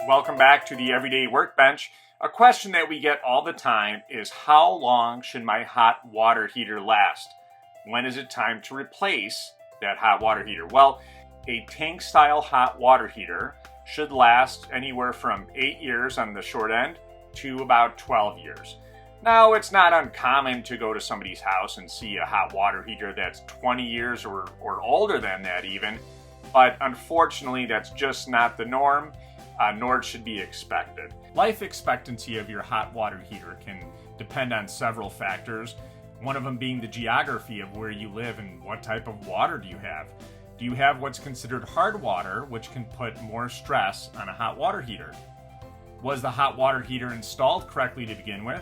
Welcome back to the Everyday Workbench. A question that we get all the time is, how long should my hot water heater last? When is it time to replace that hot water heater? Well, a tank style hot water heater should last anywhere from 8 years on the short end to about 12 years. Now, it's not uncommon to go to somebody's house and see a hot water heater that's 20 years or older than that even, but unfortunately that's just not the norm, nor should be expected. Life expectancy of your hot water heater can depend on several factors, one of them being the geography of where you live and what type of water do you have. Do you have what's considered hard water, which can put more stress on a hot water heater? Was the hot water heater installed correctly to begin with?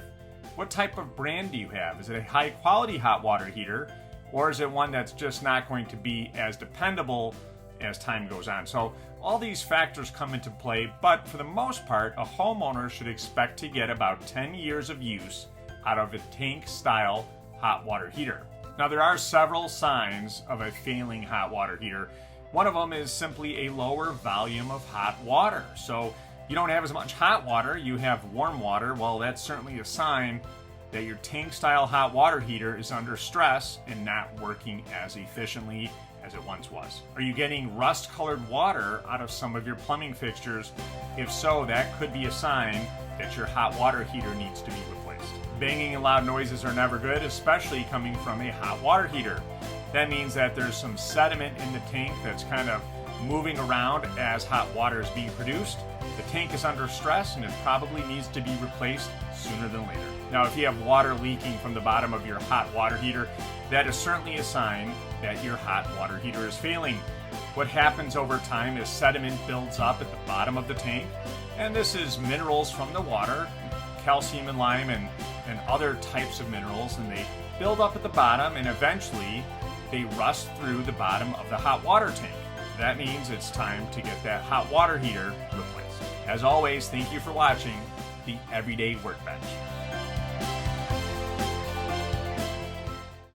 What type of brand do you have? Is it a high quality hot water heater, or is it one that's just not going to be as dependable as time goes on? So all these factors come into play, but for the most part, a homeowner should expect to get about 10 years of use out of a tank style hot water heater. Now, there are several signs of a failing hot water heater. One of them is simply a lower volume of hot water. So you don't have as much hot water, you have warm water. Well, that's certainly a sign that your tank style hot water heater is under stress and not working as efficiently as it once was. Are you getting rust colored water out of some of your plumbing fixtures? If so, that could be a sign that your hot water heater needs to be replaced. Banging and loud noises are never good, especially coming from a hot water heater. That means that there's some sediment in the tank that's kind of moving around as hot water is being produced. The tank is under stress and it probably needs to be replaced sooner than later. Now, if you have water leaking from the bottom of your hot water heater, that is certainly a sign that your hot water heater is failing. What happens over time is sediment builds up at the bottom of the tank, and this is minerals from the water, calcium and lime and other types of minerals, and they build up at the bottom and eventually they rust through the bottom of the hot water tank. That means it's time to get that hot water heater replaced. As always, thank you for watching the Everyday Workbench.